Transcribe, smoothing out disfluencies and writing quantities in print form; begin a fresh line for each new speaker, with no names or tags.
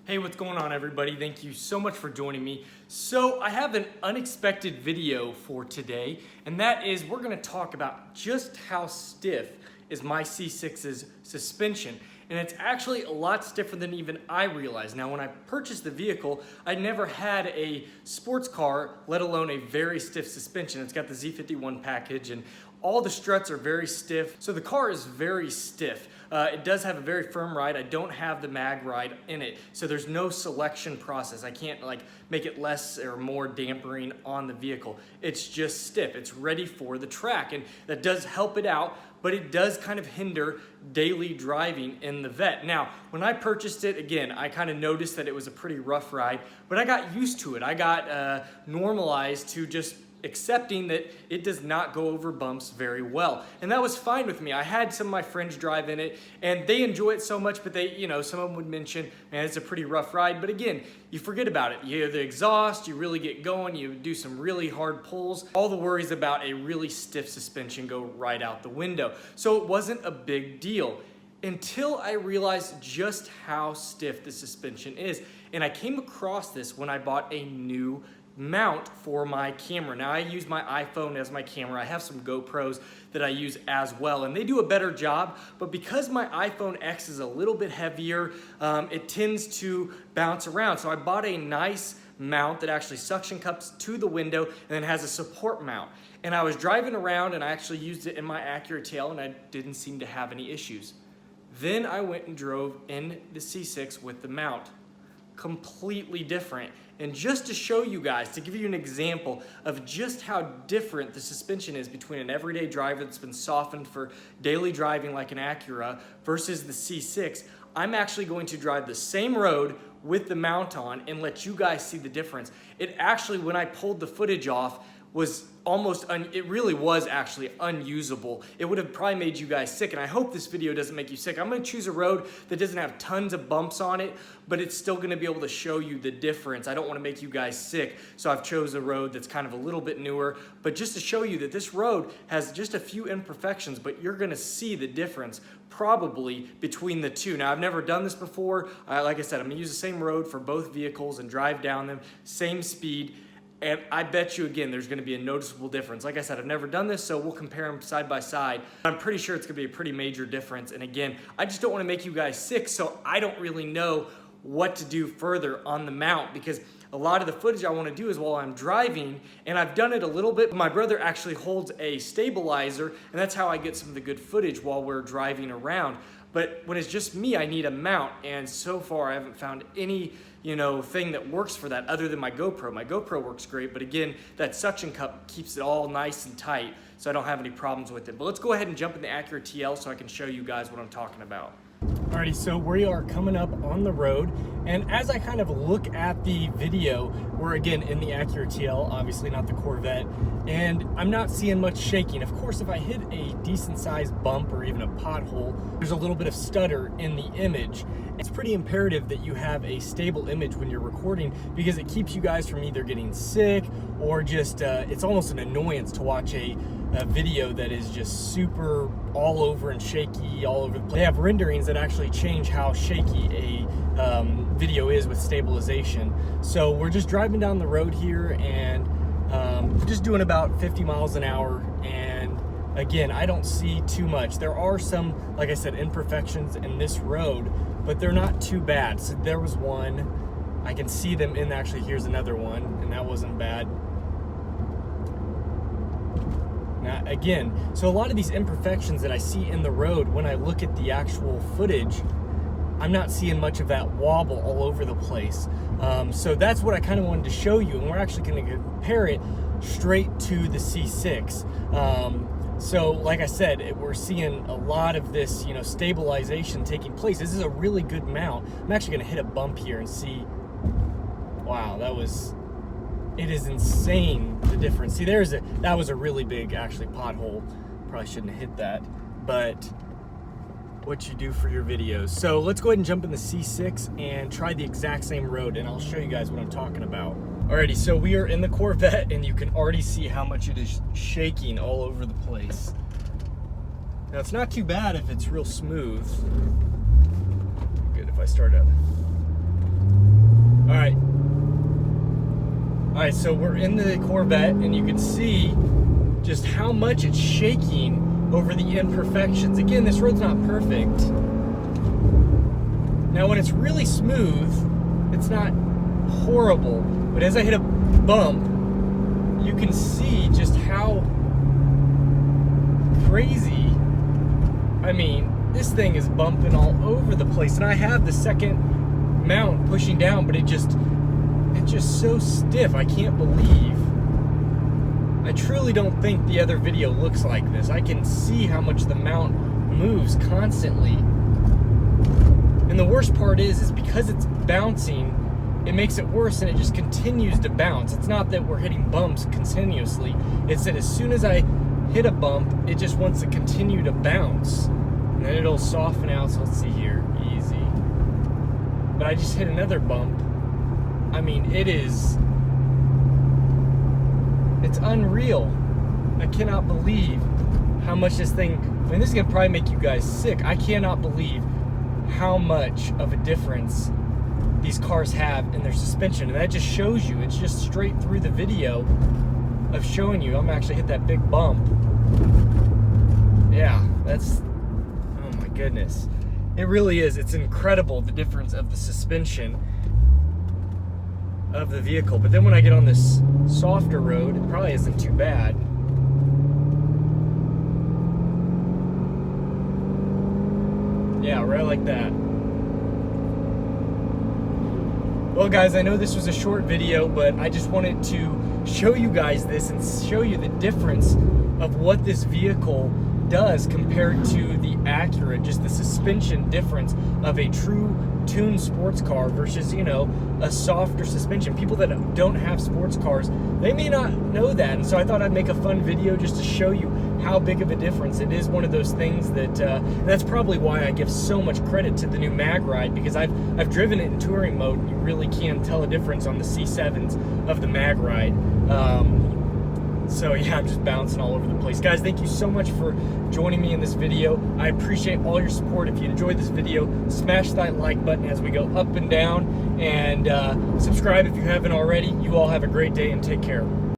Hey, what's going on, everybody? Thank you so much for joining me. So I have an unexpected video for today, and that is we're gonna talk about just how stiff is my C6's suspension. And it's actually a lot stiffer than even I realized. Now, when I purchased the vehicle, I never had a sports car, let alone a very stiff suspension. It's got the Z51 package and all the struts are very stiff. So the car is very stiff. It does have a very firm ride. I don't have the mag ride in it. So there's no selection process. I can't make it less or more dampering on the vehicle. It's just stiff. It's ready for the track. And that does help it out, but it does kind of hinder daily driving in the Vette. Now, when I purchased it, again, I kind of noticed that it was a pretty rough ride, but I got used to it. I got normalized to just accepting that it does not go over bumps very well. And that was fine with me. I had some of my friends drive in it and they enjoy it so much, but they, some of them would mention, man, it's a pretty rough ride. But again, you forget about it. You hear the exhaust, you really get going, you do some really hard pulls. All the worries about a really stiff suspension go right out the window. So it wasn't a big deal until I realized just how stiff the suspension is. And I came across this when I bought a new mount for my camera. Now I use my iPhone as my camera. I have some GoPros that I use as well, and they do a better job, but because my iPhone X is a little bit heavier, it tends to bounce around. So I bought a nice mount that actually suction cups to the window and then has a support mount. And I was driving around and I actually used it in my Acura TL and I didn't seem to have any issues. Then I went and drove in the C6 with the mount. Completely different. And just to show you guys, to give you an example of just how different the suspension is between an everyday driver that's been softened for daily driving like an Acura versus the C6, I'm actually going to drive the same road with the mount on and let you guys see the difference. It actually, when I pulled the footage off, was it really was actually unusable. It would have probably made you guys sick, and I hope this video doesn't make you sick. I'm gonna choose a road that doesn't have tons of bumps on it, but it's still gonna be able to show you the difference. I don't wanna make you guys sick, so I've chose a road that's kind of a little bit newer, but just to show you that this road has just a few imperfections, but you're gonna see the difference probably between the two. Now, I've never done this before. Like I said, I'm gonna use the same road for both vehicles and drive down them, same speed. And I bet you, again, there's gonna be a noticeable difference. Like I said, I've never done this, so we'll compare them side by side. I'm pretty sure it's gonna be a pretty major difference. And again, I just don't wanna make you guys sick, so I don't really know what to do further on the mount because a lot of the footage I wanna do is while I'm driving, and I've done it a little bit. My brother actually holds a stabilizer, and that's how I get some of the good footage while we're driving around. But when it's just me, I need a mount, and so far I haven't found any thing that works for that other than my GoPro. My GoPro works great, but again, that suction cup keeps it all nice and tight, so I don't have any problems with it. But let's go ahead and jump in the Acura TL so I can show you guys what I'm talking about. Alrighty, so we are coming up on the road, and as I kind of look at the video, we're again in the Acura TL, obviously not the Corvette, and I'm not seeing much shaking. Of course, if I hit a decent sized bump or even a pothole, there's a little bit of stutter in the image. It's pretty imperative that you have a stable image when you're recording because it keeps you guys from either getting sick or just, it's almost an annoyance to watch a video that is just super all over and shaky all over the place. They have renderings that actually change how shaky a video is with stabilization. So we're just driving down the road here and just doing about 50 miles an hour, and again, I don't see too much. There are some, like I said, imperfections in this road, but they're not too bad. So there was one, I can see them in, actually here's another one, and that wasn't bad. Now, again, so a lot of these imperfections that I see in the road, when I look at the actual footage, I'm not seeing much of that wobble all over the place. So that's what I kind of wanted to show you, and we're actually going to compare it straight to the C6. So like I said, we're seeing a lot of this, stabilization taking place. This is a really good mount. I'm actually going to hit a bump here and see. Wow, it is insane, the difference. See, that was a really big, actually, pothole. Probably shouldn't have hit that, but what you do for your videos. So let's go ahead and jump in the C6 and try the exact same road, and I'll show you guys what I'm talking about. Alrighty, so we are in the Corvette, and you can already see how much it is shaking all over the place. Now, it's not too bad if it's real smooth. Good if I start up. Alright, so we're in the Corvette, and you can see just how much it's shaking over the imperfections. Again, this road's not perfect. Now when it's really smooth, it's not horrible, but as I hit a bump, you can see just how crazy, I mean, this thing is bumping all over the place, and I have the second mount pushing down, but it's just so stiff. I can't believe. I truly don't think the other video looks like this. I can see how much the mount moves constantly. And the worst part is because it's bouncing, it makes it worse, and it just continues to bounce. It's not that we're hitting bumps continuously. It's that as soon as I hit a bump, it just wants to continue to bounce. And then it'll soften out. So let's see here. Easy. But I just hit another bump. I mean, it's unreal. I cannot believe how much this thing, I mean, this is gonna probably make you guys sick. I cannot believe how much of a difference these cars have in their suspension. And that just shows you, it's just straight through the video of showing you. I'm actually hit that big bump. Yeah, that's, oh my goodness. It really is, it's incredible the difference of the suspension of the vehicle. But then when I get on this softer road, it probably isn't too bad. Yeah, right like that. Well guys, I know this was a short video, but I just wanted to show you guys this and show you the difference of what this vehicle does compared to the Acura, just the suspension difference of a true tuned sports car versus, you know, a softer suspension. People that don't have sports cars, they may not know that, and so I thought I'd make a fun video just to show you how big of a difference. It is one of those things that that's probably why I give so much credit to the new Mag Ride, because I've driven it in touring mode, and you really can tell a difference on the C7s of the Mag Ride. So yeah, I'm just bouncing all over the place. Guys, thank you so much for joining me in this video. I appreciate all your support. If you enjoyed this video, smash that like button as we go up and down, and subscribe if you haven't already. You all have a great day and take care.